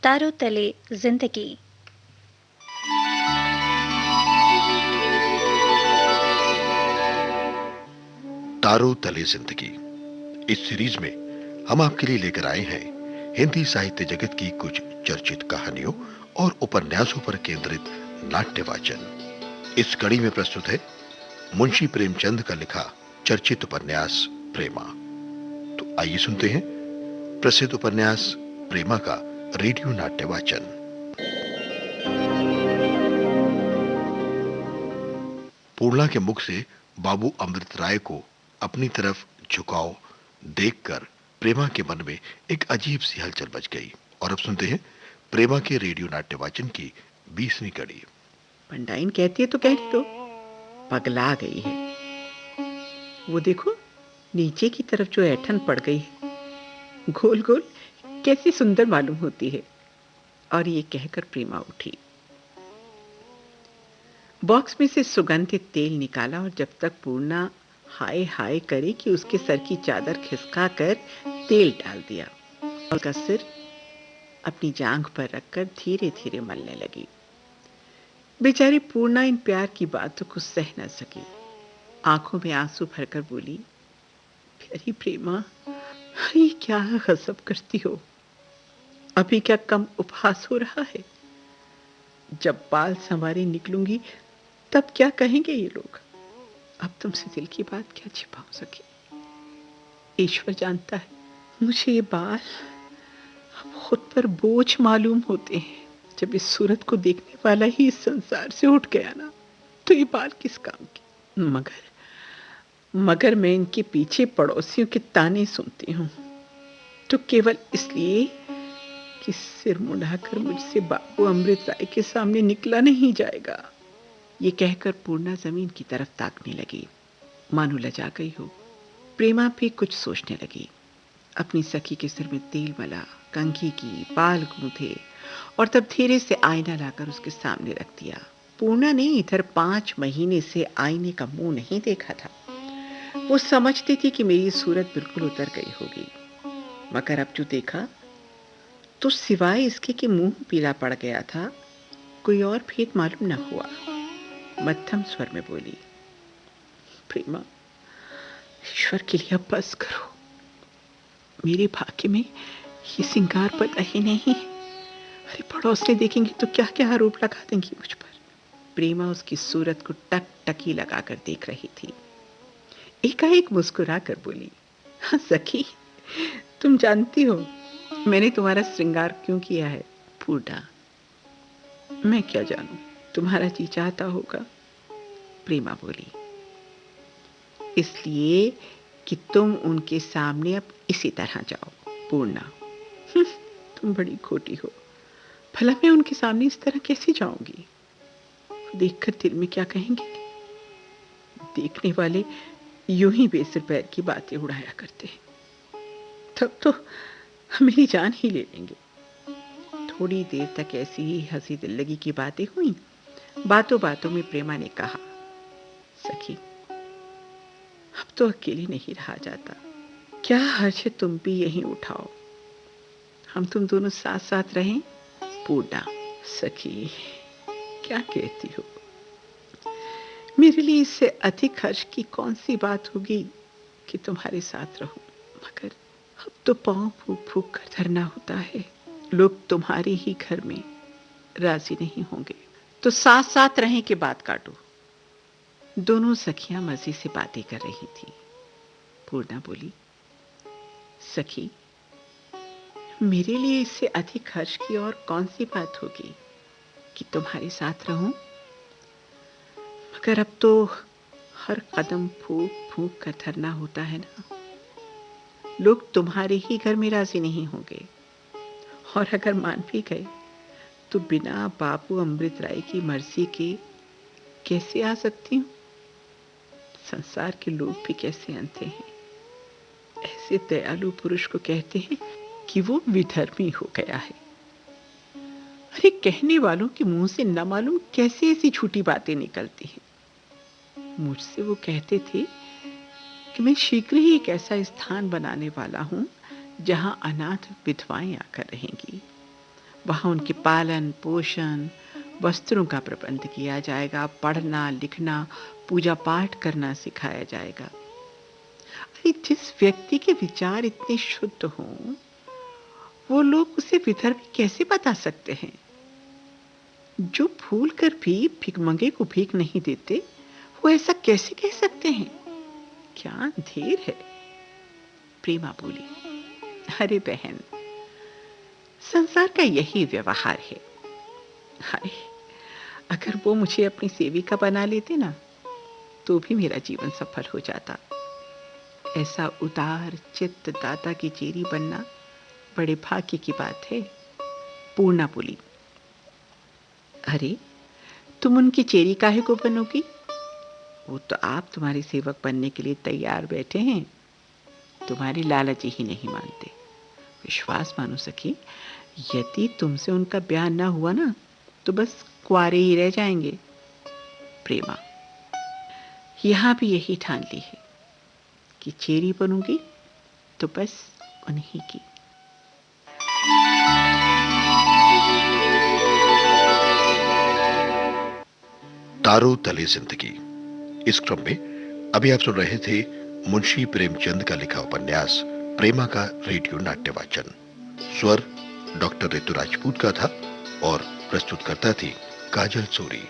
तारों तले जिंदगी। तारों तले जिंदगी इस सीरीज में हम आपके लिए लेकर आए हैं हिंदी साहित्य जगत की कुछ चर्चित कहानियों और उपन्यासों पर केंद्रित नाट्य वाचन। इस कड़ी में प्रस्तुत है मुंशी प्रेमचंद का लिखा चर्चित उपन्यास प्रेमा। तो आइए सुनते हैं प्रसिद्ध उपन्यास प्रेमा का रेडियो नाट्य वाचन। पूर्णा के मुख से बाबू अमृत राय को अपनी तरफ झुकाव देखकर प्रेमा के मन में एक अजीब सी हलचल मच गई। और अब सुनते हैं प्रेमा के रेडियो नाट्य वाचन की 20वीं कड़ी। पंडाइन कहती है तो कहने दो, पगला गई है। वो देखो नीचे की तरफ जो ऐठन पड़ गई है, गोल गोल कैसी सुंदर मालूम होती है। और ये कहकर प्रेमा उठी, बॉक्स में से सुगंधित तेल निकाला और जब तक पूर्णा हाय हाय करे कि उसके सर की चादर खिसका कर तेल डाल दिया और उसका सिर अपनी जांघ पर रखकर धीरे धीरे मलने लगी। बेचारी पूर्णा इन प्यार की बातों को सह न सकी, आंखों में आंसू भरकर बोली, प्यारी प्रेमा, ये क्या गजब करती हो। अभी क्या कम उपहास हो रहा है। जब बाल संवारे निकलूंगी तब क्या कहेंगे ये लोग। अब तुमसे दिल की बात क्या छिपा सके। ईश्वर जानता है, मुझे ये बाल अब खुद पर बोझ मालूम होते हैं। जब इस सूरत को देखने वाला ही इस संसार से उठ गया ना, तो ये बाल किस काम के। मगर मैं इनके पीछे पड़ोसियों के ताने सुनती हूँ, तो केवल इसलिए कि सिर मुंडाकर मुझसे बाबू अमृत राय के सामने निकला नहीं जाएगा। ये कहकर पूर्णा जमीन की तरफ ताकने लगी, मानो लजा गई हो। प्रेमा भी कुछ सोचने लगी। अपनी सखी के सिर में तेल मला, कंघी की, बाल गूंथे और तब धीरे से आईना लाकर उसके सामने रख दिया। पूर्णा ने इधर 5 महीने से आईने का मुंह नहीं देखा था। वो समझती थी कि मेरी सूरत बिल्कुल उतर गई होगी, मगर अब जो देखा तो सिवाय इसके कि मुंह पीला पड़ गया था, कोई और भेद मालूम न हुआ। मध्यम स्वर में बोली, प्रेमा, ईश्वर के लिए अब बस करो। मेरे भाग्य में ये सिंगार पता ही नहीं। अरे पड़ोस ने देखेंगे तो क्या क्या आरोप लगा देंगी मुझ पर। प्रेमा उसकी सूरत को टक टकी लगाकर देख रही थी। एकाएक मुस्कुरा कर बोली, हाँ सखी, तुम जानती हो मैंने तुम्हारा श्रृंगार क्यों किया है। पूर्णा, मैं क्या जानूं, तुम्हारा जी चाहता होगा। प्रेमा बोली, इसलिए कि तुम उनके सामने अब इसी तरह जाओ। पूर्णा, तुम बड़ी खोटी हो। भला मैं उनके सामने इस तरह कैसे जाऊंगी। देखकर दिल में क्या कहेंगे। देखने वाले यूं ही बेसिर पैर की बातें उड़ाया करते हैं, तब तो मेरी जान ही ले लेंगे। थोड़ी देर तक ऐसी ही हंसी दिल लगी की बातें हुई। बातों बातों में प्रेमा ने कहा, सखी, अब तो अकेले नहीं रहा जाता। क्या हर्ष है तुम भी यहीं उठाओ, हम तुम दोनों साथ साथ रहें। पूर्णा, सखी, क्या कहती हो। मेरे लिए इससे अधिक हर्ष की कौन सी बात होगी कि तुम्हारे साथ रहूं। मगर अब तो पांव फूक फूक कर धरना होता है। लोग तुम्हारे ही घर में राजी नहीं होंगे तो साथ साथ रहें कि बात काटो। दोनों सखियां मजे से बातें कर रही थी। पूर्णा बोली, सखी, मेरे लिए इससे अधिक हर्ष की और कौन सी बात होगी कि तुम्हारे साथ रहूं। मगर अब तो हर कदम फूक फूक कर धरना होता है ना। लोग तुम्हारे ही घर में राजी नहीं होंगे, और अगर मान भी गए तो बिना बाबू अमृत राय की मर्जी के कैसे आ सकती हूं। संसार के लोग भी कैसे अंधे हैं। ऐसे दयालु पुरुष को कहते हैं कि वो विधर्मी हो गया है। अरे कहने वालों के मुंह से न मालूम कैसे ऐसी झूठी बातें निकलती हैं। मुझसे वो कहते थे कि मैं शीघ्र ही एक ऐसा स्थान बनाने वाला हूं जहां अनाथ विधवाएं आकर रहेंगी। वहां उनके पालन पोषण, वस्त्रों का प्रबंध किया जाएगा, पढ़ना लिखना, पूजा पाठ करना सिखाया जाएगा। अरे जिस व्यक्ति के विचार इतने शुद्ध हों, वो लोग उसे विधर्मी कैसे बता सकते हैं? जो भूल कर भी भिखमंगे को भीख नहीं देते, वो ऐसा कैसे कह सकते हैं? क्या अंधेर है? प्रेमा बोली, अरे बहन, संसार का यही व्यवहार है। हाय, अगर वो मुझे अपनी सेविका बना लेते ना, तो भी मेरा जीवन सफल हो जाता। ऐसा उदार चित्त दाता की चेरी बनना बड़े भाग्य की बात है। पूर्णा बोली, अरे तुम उनकी चेरी काहे को बनोगी? वो तो आप तुम्हारे सेवक बनने के लिए तैयार बैठे हैं। तुम्हारी लालच ही नहीं मानते। विश्वास मानो सखी, यदि तुमसे उनका ब्याह ना हुआ ना, तो बस कुंवारे ही रह जाएंगे। प्रेमा, यहां भी यही ठान ली है कि चेरी बनूंगी तो बस उन्हीं की। तारों तले जिंदगी। इस क्रम में अभी आप सुन रहे थे मुंशी प्रेमचंद का लिखा उपन्यास प्रेमा का रेडियो नाट्य वाचन। स्वर डॉक्टर ऋतु राजपूत का था और प्रस्तुतकर्ता थी काजल सूरी।